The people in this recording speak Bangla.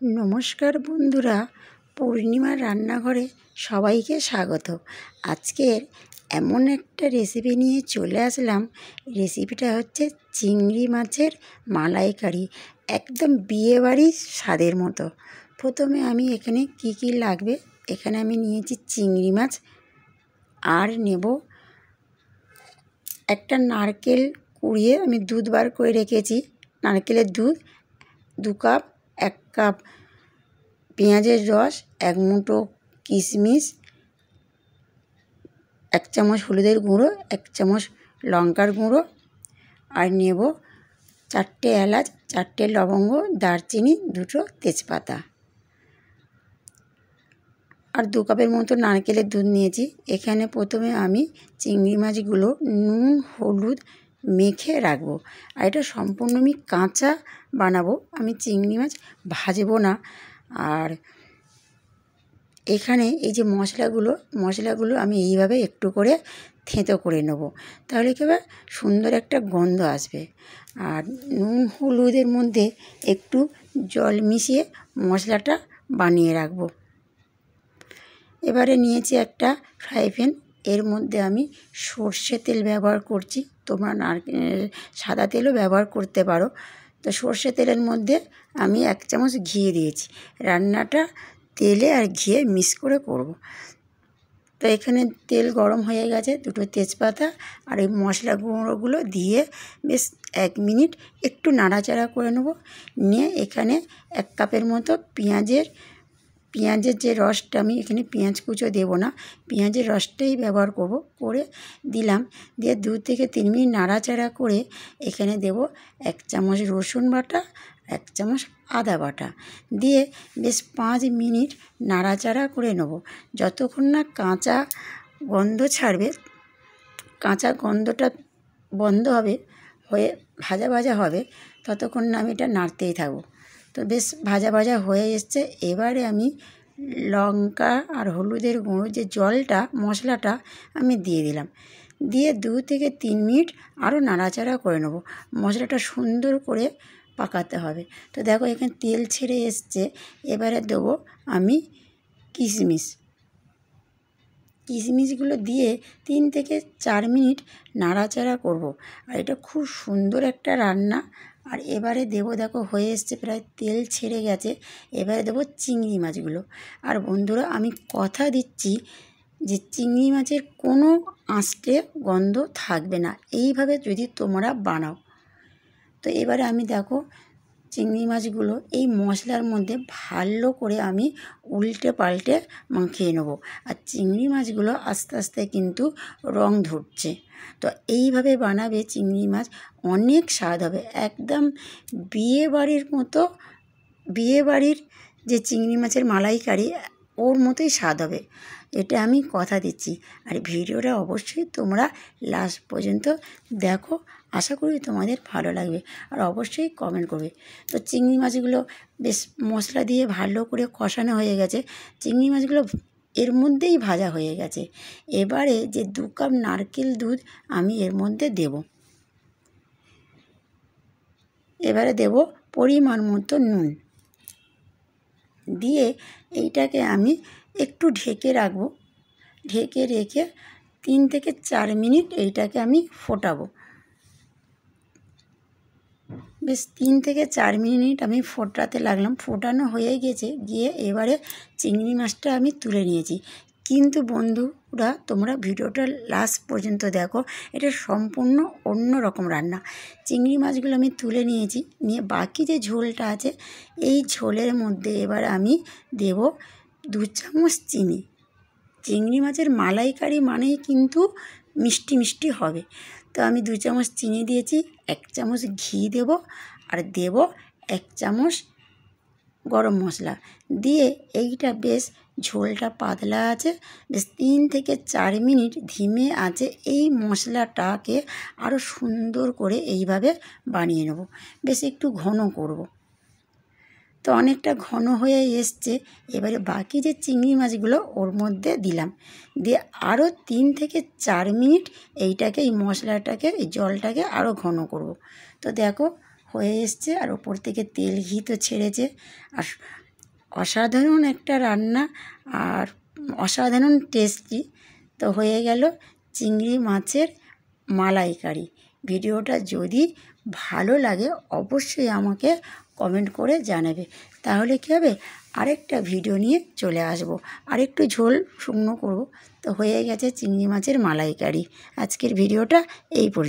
নমস্কার বন্ধুরা, পূর্ণিমার রান্নাঘরে সবাইকে স্বাগত। আজকের এমন একটা রেসিপি নিয়ে চলে আসলাম। রেসিপিটা হচ্ছে চিংড়ি মাছের মালাইকারি, একদম বিয়েবাড়ির স্বাদের মতো। প্রথমে আমি এখানে কি লাগবে, এখানে আমি নিয়েছি চিংড়ি মাছ, আর নেব একটা নারকেল কুড়িয়ে আমি দুধ বার করে রেখেছি, নারকেলের দুধ 2 কাপ, 1 কাপ পেঁয়াজের রস, 1 মুঠো কিশমিশ, 1 চামচ হলুদের গুঁড়ো, 1 চামচ লঙ্কার গুঁড়ো, আর নেব 4টে এলাচ, 4টে লবঙ্গ, দারচিনি, 2টো তেজপাতা, আর 2 কাপের মতো নারকেলের দুধ নিয়েছি। এখানে প্রথমে আমি চিংড়ি মাছগুলো নুন হলুদ মেখে রাখবো, আর এটা সম্পূর্ণ আমি কাঁচা বানাবো, আমি চিংড়ি মাছ ভাজবো না। আর এখানে এই যে মশলাগুলো আমি এইভাবে একটু করে থেঁতো করে নেব, তাহলে কি হবে, সুন্দর একটা গন্ধ আসবে। আর নুন হলুদের মধ্যে একটু জল মিশিয়ে মশলাটা বানিয়ে রাখবো। এবারে নিয়েছি একটা ফ্রাই প্যান, এর মধ্যে আমি সর্ষে তেল ব্যবহার করছি, তোমরা সাদা তেলও ব্যবহার করতে পারো। তো সর্ষে তেলের মধ্যে আমি 1 চামচ ঘি দিয়েছি, রান্নাটা তেলে আর ঘিয়ে মিক্স করে করব। তো এখানে তেল গরম হয়ে গেছে, 2টো তেজপাতা আর এই মশলা গুঁড়োগুলো দিয়ে বেশ 1 মিনিট একটু নাড়াচাড়া করে নেব। নিয়ে এখানে 1 কাপের মতো পেঁয়াজের যে রসটা, আমি এখানে পেঁয়াজ কুচো দেবো না, পেঁয়াজের রসটাই ব্যবহার করব, করে দিলাম। দিয়ে 2 থেকে 3 মিনিট নাড়াচাড়া করে এখানে দেব 1 চামচ রসুন বাটা, 1 চামচ আদা বাটা, দিয়ে বেশ 5 মিনিট নাড়াচাড়া করে নেব, যতক্ষণ না কাঁচা গন্ধ ছাড়বে, কাঁচা গন্ধটা বন্ধ হয়ে ভাজা ভাজা হবে, ততক্ষণ না আমি এটা নাড়তেই থাকবো। তো বেশ ভাজা ভাজা হয়ে এসছে। এবারে আমি লঙ্কা আর হলুদের গুঁড়ো যে জলটা, মশলাটা আমি দিয়ে দিলাম, দিয়ে 2 থেকে 3 মিনিট আরও নাড়াচাড়া করে নেব, মশলাটা সুন্দর করে পাকাতে হবে। তো দেখো এখানে তেল ছেড়ে এসছে। এবারে দেবো আমি কিশমিশগুলো দিয়ে 3 থেকে 4 মিনিট নাড়াচাড়া করব, আর এটা খুব সুন্দর একটা রান্না। আর এবারে দেবো, দেখো হয়ে এসছে, প্রায় তেল ছেড়ে গেছে। এবারে দেবো চিংড়ি মাছগুলো। আর বন্ধুরা, আমি কথা দিচ্ছি যে চিংড়ি মাছের কোনো আঁচড়ে গন্ধ থাকবে না, এইভাবে যদি তোমরা বানাও। তো এবারে আমি দেখো চিংড়ি মাছগুলো এই মশলার মধ্যে ভালো করে আমি উল্টে পাল্টে মাখিয়ে নেবো। আর চিংড়ি মাছগুলো আস্তে আস্তে কিন্তু রং ধরছে। তো এইভাবে বানাবে চিংড়ি মাছ, অনেক স্বাদ হবে, একদম বিয়েবাড়ির মতো, বিয়েবাড়ির যে চিংড়ি মাছের মালাইকারি ওর মতোই স্বাদ হবে, এটা আমি কথা দিচ্ছি। আর ভিডিওটা অবশ্যই তোমরা লাস্ট পর্যন্ত দেখো, আশা করি তোমাদের ভালো লাগবে, আর অবশ্যই কমেন্ট করবে। তো চিংড়ি মাছগুলো বেশ মশলা দিয়ে ভালো করে কষানো হয়ে গেছে, চিংড়ি মাছগুলো এর মধ্যেই ভাজা হয়ে গেছে। এবারে যে 2 কাপ নারকেল দুধ আমি এর মধ্যে দেব, এবারে দেব পরিমাণ মতো নুন, দিয়ে এইটাকে আমি একটু ঢেকে রাখবো। ঢেকে রেখে 3 থেকে 4 মিনিট এইটাকে আমি ফোটাবো। বেশ 3 থেকে 4 মিনিট আমি ফোটাতে লাগলাম, ফোটানো হয়ে গেছে। গিয়ে এবারে চিংড়ি মাছটা আমি তুলে নিয়েছি। কিন্তু বন্ধুরা, তোমরা ভিডিওটা লাস্ট পর্যন্ত দেখো, এটা সম্পূর্ণ অন্য রকম রান্না। চিংড়ি মাছগুলো আমি তুলে নিয়েছি, নিয়ে বাকি যে ঝোলটা আছে, এই ঝোলের মধ্যে এবার আমি দেব 2 চামচ চিনি। চিংড়ি মাছের মালাইকারি মানেই কিন্তু মিষ্টি মিষ্টি হবে। তো আমি 2 চামচ চিনি দিয়েছি, 1 চামচ ঘি দেব, আর দেব 1 চামচ গরম মশলা, দিয়ে এইটা বেশ ঝোলটা পাতলা আছে, বেশ 3 থেকে 4 মিনিট ধিমে আছে এই মশলাটাকে আরও সুন্দর করে এইভাবে বানিয়ে নেব। বেশ একটু ঘন করব। তো অনেকটা ঘন হয়ে এসছে। এবারে বাকি যে চিংড়ি মাছগুলো ওর মধ্যে দিলাম, দিয়ে আরও 3 থেকে 4 মিনিট এইটাকে, এই মশলাটাকে, এই জলটাকে আরও ঘন করব। তো দেখো হয়ে এসছে, আর ওপর থেকে তেল ঘি তো ছেড়েছে। আর অসাধারণ একটা রান্না আর অসাধারণ টেস্টি। তো হয়ে গেল চিংড়ি মাছের মালাইকারি। ভিডিওটা যদি ভালো লাগে অবশ্যই আমাকে কমেন্ট করে জানাবে, তাহলে কী হবে আরেকটা ভিডিও নিয়ে চলে আসব, আরেকটু ঝোল শুকনো করব। তো হয়ে গেছে চিংড়ি মাছের মালাইকারি। আজকের ভিডিওটা এই পর্যন্ত।